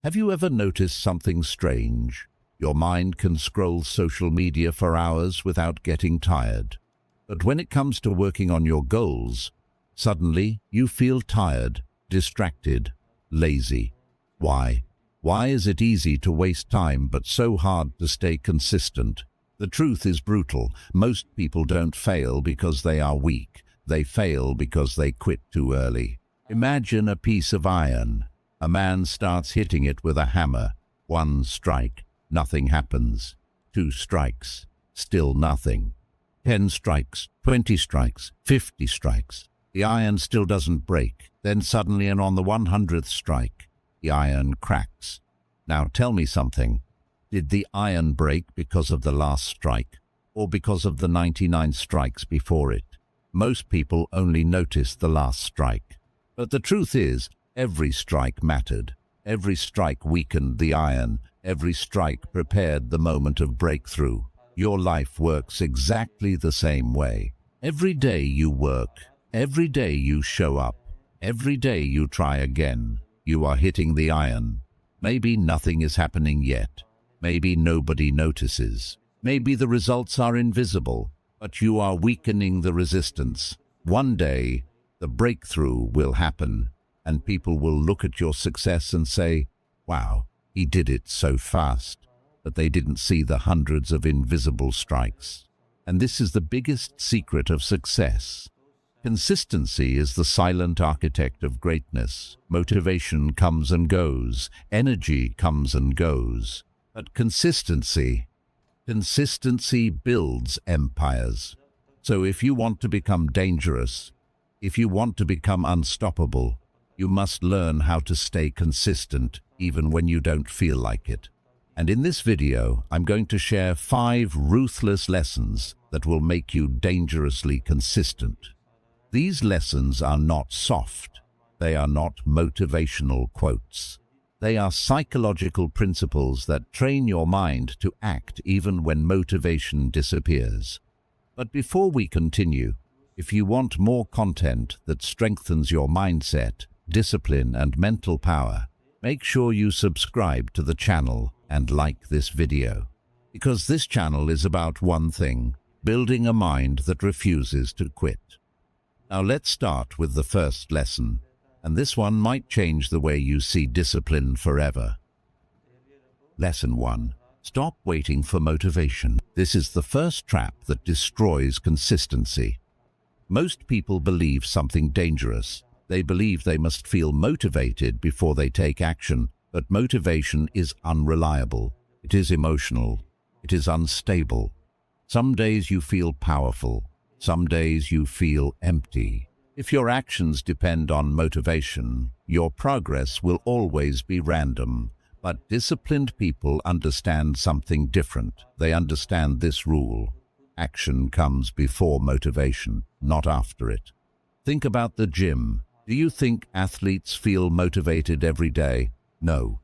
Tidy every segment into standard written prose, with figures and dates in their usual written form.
Have you ever noticed something strange? Your mind can scroll social media for hours without getting tired. But when it comes to working on your goals, suddenly you feel tired, distracted, lazy. Why? Why is it easy to waste time but so hard to stay consistent? The truth is brutal. Most people don't fail because they are weak. They fail because they quit too early. Imagine a piece of iron. A man starts hitting it with a hammer. 1 strike, nothing happens. 2 strikes, still nothing. 10 strikes, 20 strikes, 50 strikes. The iron still doesn't break. Then suddenly, and on the 100th strike, the iron cracks. Now tell me something. Did the iron break because of the last strike, or because of the 99 strikes before it? Most people only notice the last strike. But the truth is, every strike mattered. Every strike weakened the iron. Every strike prepared the moment of breakthrough. Your life works exactly the same way. Every day you work. Every day you show up. Every day you try again. You are hitting the iron. Maybe nothing is happening yet. Maybe nobody notices. Maybe the results are invisible, but you are weakening the resistance. One day, the breakthrough will happen, and people will look at your success and say, "Wow, he did it so fast." But they didn't see the hundreds of invisible strikes. And this is the biggest secret of success. Consistency is the silent architect of greatness. Motivation comes and goes. Energy comes and goes. But consistency builds empires. So if you want to become dangerous, if you want to become unstoppable, you must learn how to stay consistent even when you don't feel like it. And in this video, I'm going to share 5 ruthless lessons that will make you dangerously consistent. These lessons are not soft. They are not motivational quotes. They are psychological principles that train your mind to act even when motivation disappears. But before we continue, if you want more content that strengthens your mindset, discipline, and mental power, make sure you subscribe to the channel and like this video. Because this channel is about one thing: building a mind that refuses to quit. Now let's start with the first lesson, and this one might change the way you see discipline forever. Lesson 1. Stop waiting for motivation. This is the first trap that destroys consistency. Most people believe something dangerous. They believe they must feel motivated before they take action, but motivation is unreliable. It is emotional. It is unstable. Some days you feel powerful. Some days you feel empty. If your actions depend on motivation, your progress will always be random. But disciplined people understand something different. They understand this rule: action comes before motivation, not after it. Think about the gym. Do you think athletes feel motivated every day? No.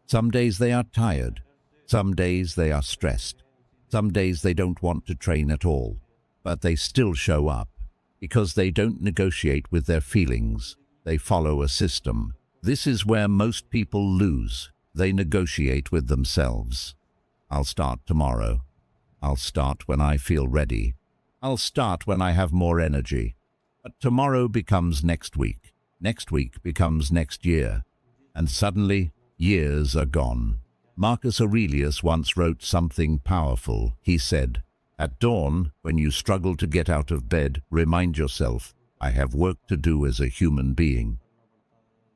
Some days they are tired. Some days they are stressed. Some days they don't want to train at all. But they still show up because they don't negotiate with their feelings. They follow a system. This is where most people lose. They negotiate with themselves. I'll start tomorrow. I'll start when I feel ready. I'll start when I have more energy. But tomorrow becomes next week. Next week becomes next year. And suddenly, years are gone. Marcus Aurelius once wrote something powerful. He said, "At dawn, when you struggle to get out of bed, remind yourself, I have work to do as a human being."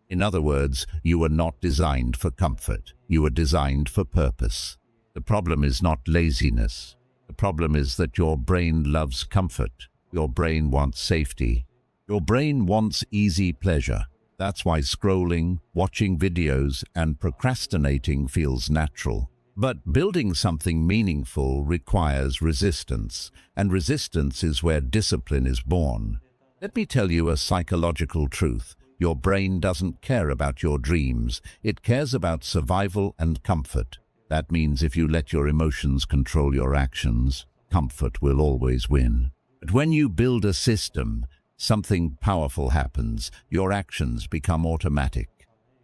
In other words, you are not designed for comfort. You are designed for purpose. The problem is not laziness. The problem is that your brain loves comfort. Your brain wants safety. Your brain wants easy pleasure. That's why scrolling, watching videos, and procrastinating feels natural. But building something meaningful requires resistance, and resistance is where discipline is born. Let me tell you a psychological truth. Your brain doesn't care about your dreams. It cares about survival and comfort. That means if you let your emotions control your actions, comfort will always win. But when you build a system, something powerful happens. Your actions become automatic.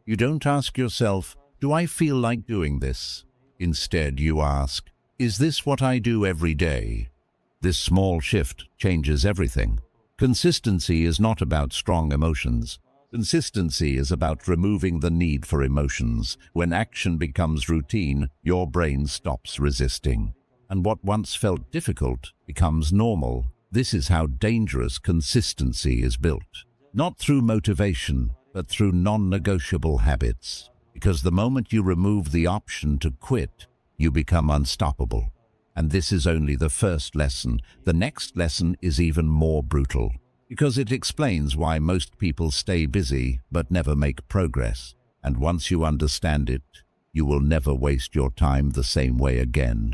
You don't ask yourself, Do I feel like doing this? Instead, you ask, is this what I do every day? This small shift changes everything. Consistency is not about strong emotions. Consistency is about removing the need for emotions. When action becomes routine, your brain stops resisting. And what once felt difficult becomes normal. This is how dangerous consistency is built. Not through motivation, but through non-negotiable habits. Because the moment you remove the option to quit, you become unstoppable. And this is only the first lesson. The next lesson is even more brutal, because it explains why most people stay busy but never make progress. And once you understand it, you will never waste your time the same way again.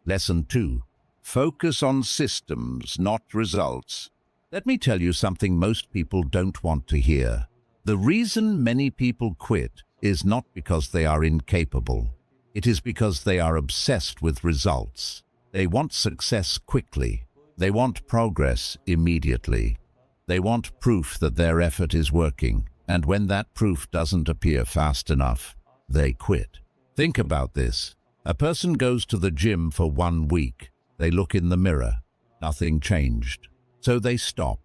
Lesson 2. Focus on systems, not results. Let me tell you something most people don't want to hear. The reason many people quit is not because they are incapable. It is because they are obsessed with results. They want success quickly. They want progress immediately. They want proof that their effort is working, and when that proof doesn't appear fast enough, they quit. Think about this. A person goes to the gym for 1 week. They look in the mirror. Nothing changed. So they stop.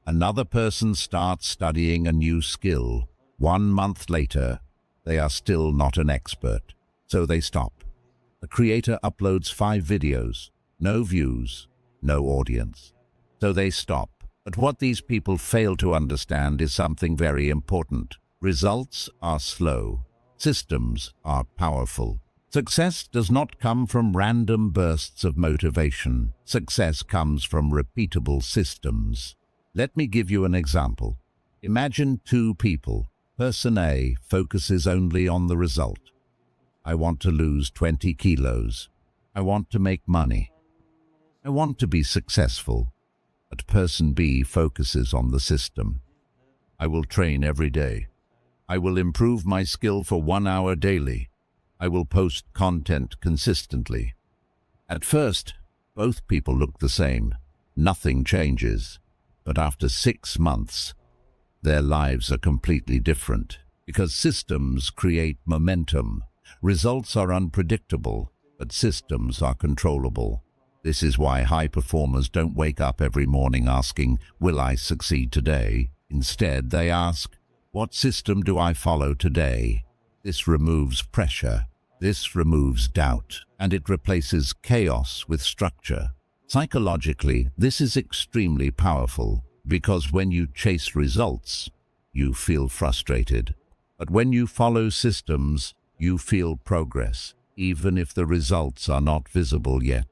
Another person starts studying a new skill. 1 month later, they are still not an expert. So they stop. A creator uploads 5 videos. No views, no audience. So they stop. But what these people fail to understand is something very important. Results are slow. Systems are powerful. Success does not come from random bursts of motivation. Success comes from repeatable systems. Let me give you an example. Imagine 2 people. Person A focuses only on the result. I want to lose 20 kilos. I want to make money. I want to be successful. But person B focuses on the system. I will train every day. I will improve my skill for 1 hour daily. I will post content consistently. At first, both people look the same. Nothing changes. But after 6 months, their lives are completely different. Because systems create momentum. Results are unpredictable, but systems are controllable. This is why high performers don't wake up every morning asking, will I succeed today? Instead, they ask, what system do I follow today? This removes pressure. This removes doubt, and it replaces chaos with structure. Psychologically, this is extremely powerful, because when you chase results, you feel frustrated. But when you follow systems, you feel progress, even if the results are not visible yet.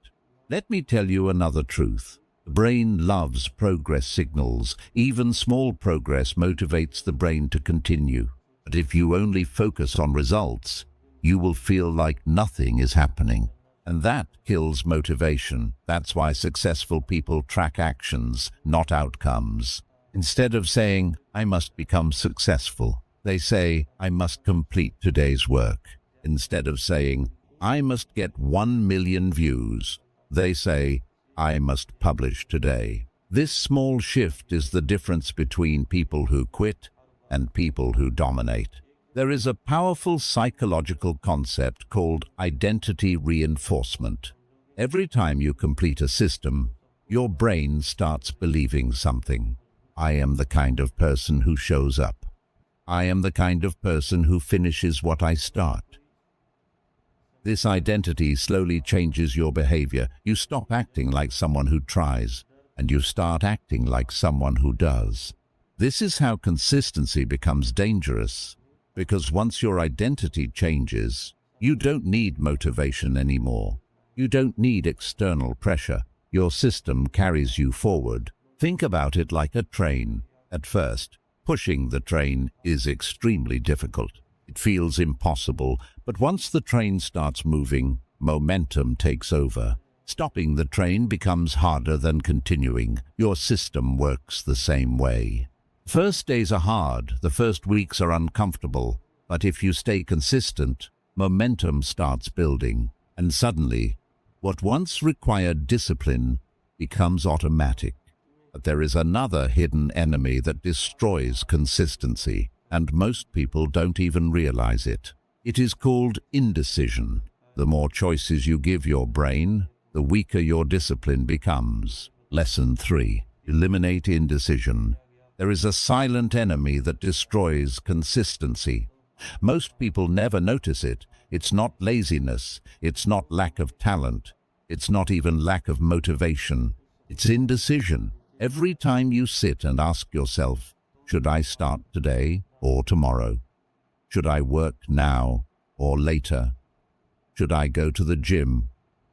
Let me tell you another truth. The brain loves progress signals. Even small progress motivates the brain to continue. But if you only focus on results, you will feel like nothing is happening. And that kills motivation. That's why successful people track actions, not outcomes. Instead of saying, I must become successful, they say, I must complete today's work. Instead of saying, I must get 1 million views, they say, I must publish today. This small shift is the difference between people who quit and people who dominate. There is a powerful psychological concept called identity reinforcement. Every time you complete a system, your brain starts believing something. I am the kind of person who shows up. I am the kind of person who finishes what I start. This identity slowly changes your behavior. You stop acting like someone who tries, and you start acting like someone who does. This is how consistency becomes dangerous, because once your identity changes, you don't need motivation anymore. You don't need external pressure. Your system carries you forward. Think about it like a train. At first, pushing the train is extremely difficult. It feels impossible, but once the train starts moving, momentum takes over. Stopping the train becomes harder than continuing. Your system works the same way. First days are hard, the first weeks are uncomfortable, but if you stay consistent, momentum starts building, and suddenly, what once required discipline becomes automatic. But there is another hidden enemy that destroys consistency, and most people don't even realize it. It is called indecision. The more choices you give your brain, the weaker your discipline becomes. Lesson 3. Eliminate indecision. There is a silent enemy that destroys consistency. Most people never notice it. It's not laziness. It's not lack of talent. It's not even lack of motivation. It's indecision. Every time you sit and ask yourself, should I start today or tomorrow? Should I work now or later? Should I go to the gym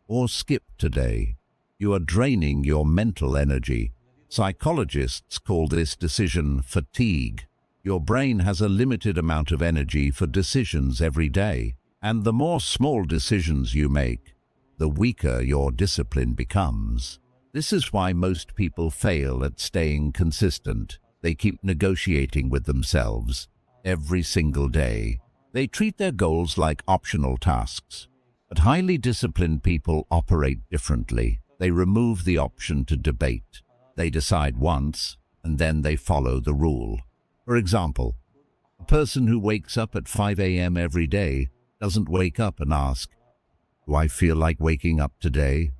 or skip today? You are draining your mental energy. Psychologists call this decision fatigue. Your brain has a limited amount of energy for decisions every day, and the more small decisions you make, the weaker your discipline becomes. This is why most people fail at staying consistent. They keep negotiating with themselves every single day. They treat their goals like optional tasks. But highly disciplined people operate differently. They remove the option to debate. They decide once, and then they follow the rule. For example, a person who wakes up at 5 a.m. every day doesn't wake up and ask, do I feel like waking up today?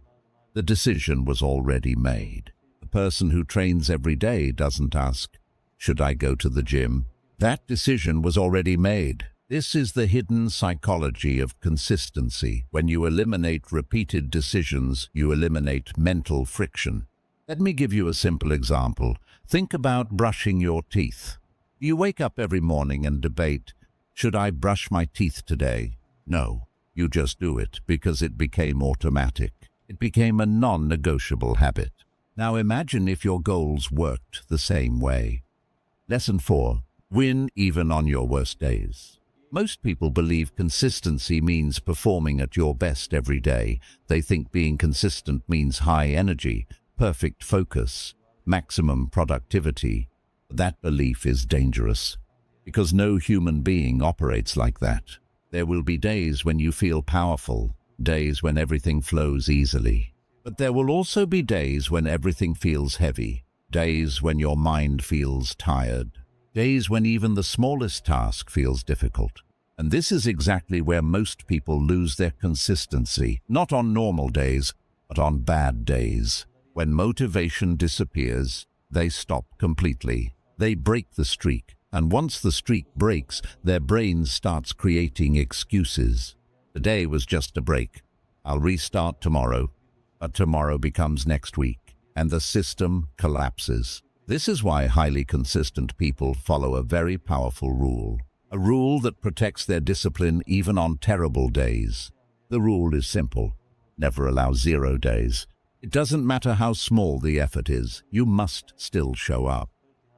The decision was already made. The person who trains every day doesn't ask, should I go to the gym? That decision was already made. This is the hidden psychology of consistency. When you eliminate repeated decisions, you eliminate mental friction. Let me give you a simple example. Think about brushing your teeth. You wake up every morning and debate, should I brush my teeth today? No, you just do it because it became automatic. It became a non-negotiable habit. Now imagine if your goals worked the same way. Lesson 4. Win even on your worst days. Most people believe consistency means performing at your best every day. They think being consistent means high energy, perfect focus, maximum productivity. That belief is dangerous because no human being operates like that. There will be days when you feel powerful, days when everything flows easily. But there will also be days when everything feels heavy, days when your mind feels tired, days when even the smallest task feels difficult. And this is exactly where most people lose their consistency, not on normal days, but on bad days. When motivation disappears, they stop completely. They break the streak, and once the streak breaks, their brain starts creating excuses. The day was just a break. I'll restart tomorrow, but tomorrow becomes next week, and the system collapses. This is why highly consistent people follow a very powerful rule. A rule that protects their discipline even on terrible days. The rule is simple. Never allow 0 days. It doesn't matter how small the effort is, you must still show up,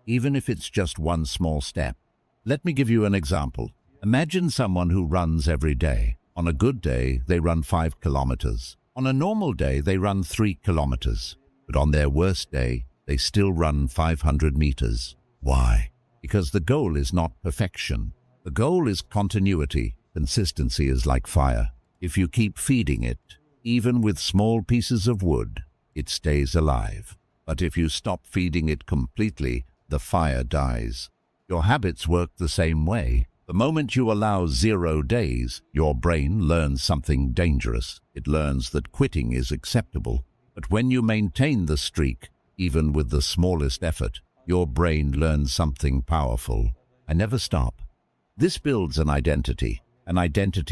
even if it's just one small step. Let me give you an example. Imagine someone who runs every day. On a good day, they run 5 kilometers. On a normal day, they run 3 kilometers. But on their worst day, they still run 500 meters. Why? Because the goal is not perfection. The goal is continuity. Consistency is like fire. If you keep feeding it, even with small pieces of wood, it stays alive. But if you stop feeding it completely, the fire dies. Your habits work the same way. The moment you allow 0 days, your brain learns something dangerous. It learns that quitting is acceptable. But when you maintain the streak, even with the smallest effort, your brain learns something powerful. I never stop. This builds an identity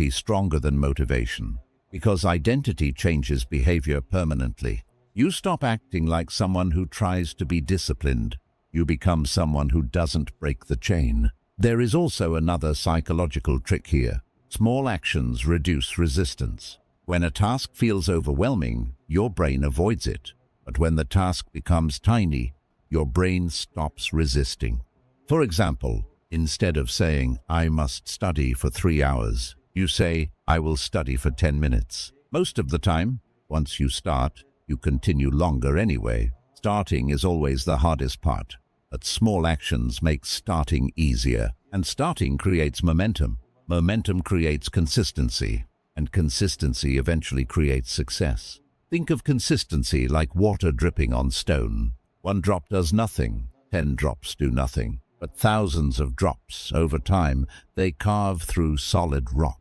stronger than motivation, because identity changes behavior permanently. You stop acting like someone who tries to be disciplined. You become someone who doesn't break the chain. There is also another psychological trick here. Small actions reduce resistance. When a task feels overwhelming, your brain avoids it. But when the task becomes tiny, your brain stops resisting. For example, instead of saying, I must study for 3 hours, you say, I will study for 10 minutes. Most of the time, once you start, you continue longer anyway. Starting is always the hardest part, but small actions make starting easier. And starting creates momentum. Momentum creates consistency, and consistency eventually creates success. Think of consistency like water dripping on stone. 1 drop does nothing, 10 drops do nothing. but thousands of drops over time, they carve through solid rock.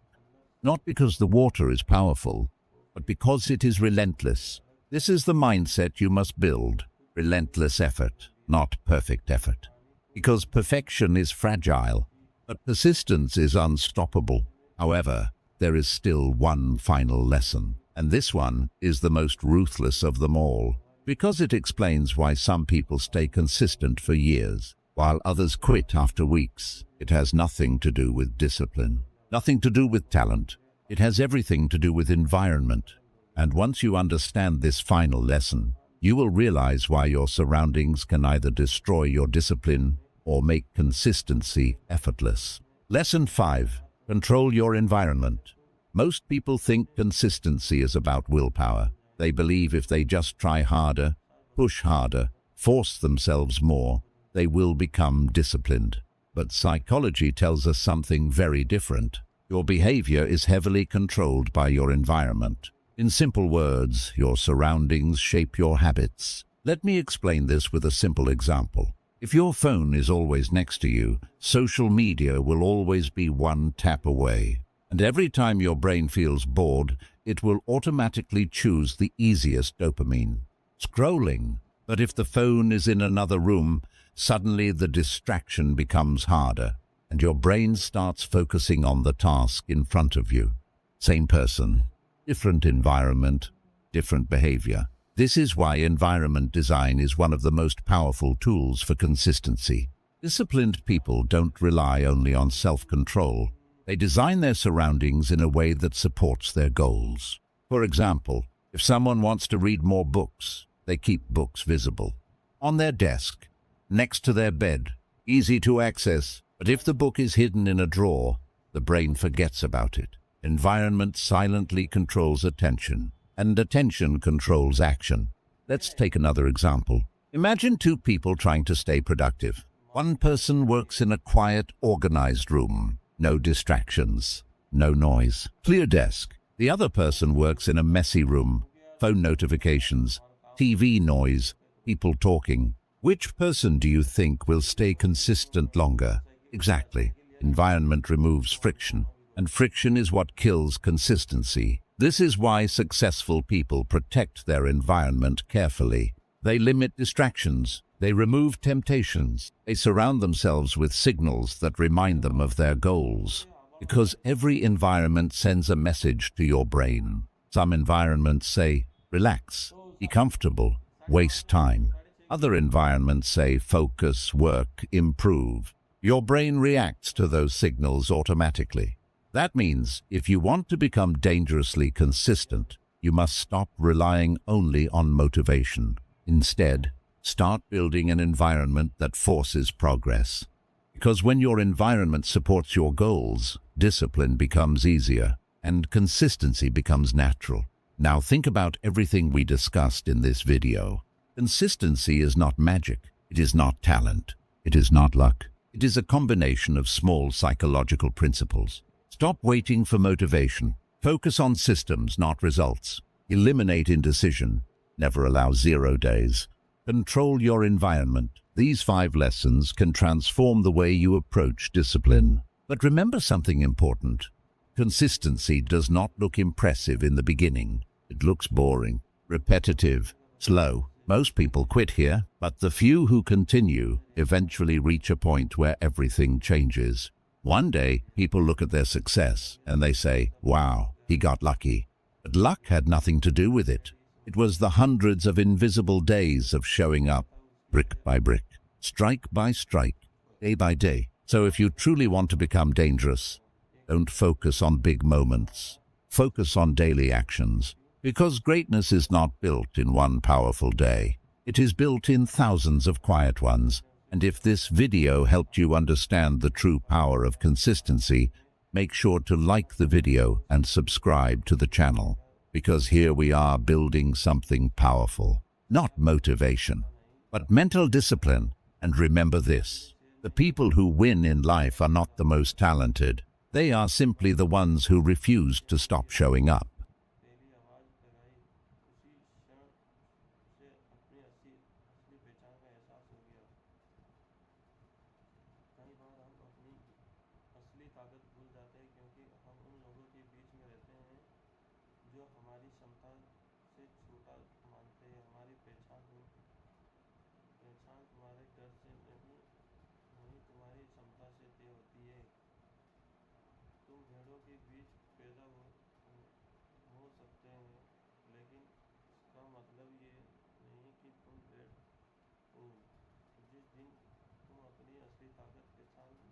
Not because the water is powerful, but because it is relentless. This is the mindset you must build. Relentless effort, not perfect effort. Because perfection is fragile, but persistence is unstoppable. However, there is still one final lesson, and this one is the most ruthless of them all, because it explains why some people stay consistent for years, while others quit after weeks. It has nothing to do with discipline, nothing to do with talent. It has everything to do with environment. And once you understand this final lesson, you will realize why your surroundings can either destroy your discipline or make consistency effortless. Lesson 5. Control your environment. Most people think consistency is about willpower. They believe if they just try harder, push harder, force themselves more, they will become disciplined. But psychology tells us something very different. Your behavior is heavily controlled by your environment. In simple words, your surroundings shape your habits. Let me explain this with a simple example. If your phone is always next to you, social media will always be one tap away. And every time your brain feels bored, it will automatically choose the easiest dopamine, scrolling. But if the phone is in another room, suddenly the distraction becomes harder, and your brain starts focusing on the task in front of you. Same person, different environment, different behavior. This is why environment design is one of the most powerful tools for consistency. Disciplined people don't rely only on self-control. They design their surroundings in a way that supports their goals. For example, if someone wants to read more books, they keep books visible. On their desk, next to their bed, easy to access. But if the book is hidden in a drawer, the brain forgets about it. Environment silently controls attention, and attention controls action. Let's take another example. Imagine two people trying to stay productive. One person works in a quiet, organized room. No distractions, no noise, clear desk. The other person works in a messy room. Phone notifications, TV noise, people talking. Which person do you think will stay consistent longer? Exactly. Environment removes friction, and friction is what kills consistency. This is why successful people protect their environment carefully. They limit distractions. They remove temptations. They surround themselves with signals that remind them of their goals. Because every environment sends a message to your brain. Some environments say, relax, be comfortable, waste time. Other environments say, focus, work, improve. Your brain reacts to those signals automatically. That means if you want to become dangerously consistent, you must stop relying only on motivation. Instead, start building an environment that forces progress. Because when your environment supports your goals, discipline becomes easier and consistency becomes natural. Now think about everything we discussed in this video. Consistency is not magic. It is not talent. It is not luck. It is a combination of small psychological principles. Stop waiting for motivation. Focus on systems, not results. Eliminate indecision. Never allow 0 days. Control your environment. These 5 lessons can transform the way you approach discipline. But remember something important. Consistency does not look impressive in the beginning. It looks boring, repetitive, slow. Most people quit here, but the few who continue eventually reach a point where everything changes. One day, people look at their success and they say, wow, he got lucky. But luck had nothing to do with it. It was the hundreds of invisible days of showing up, brick by brick, strike by strike, day by day. So if you truly want to become dangerous, don't focus on big moments. Focus on daily actions. Because greatness is not built in one powerful day. It is built in thousands of quiet ones. And if this video helped you understand the true power of consistency, make sure to like the video and subscribe to the channel. Because here we are building something powerful. Not motivation, but mental discipline. And remember this, the people who win in life are not the most talented. They are simply the ones who refuse to stop showing up. दिलों के बीच पैदा हो सकते हैं, लेकिन इसका मतलब ये नहीं कि तुम बैठ जिस दिन तुम अपनी असली ताकत के साथ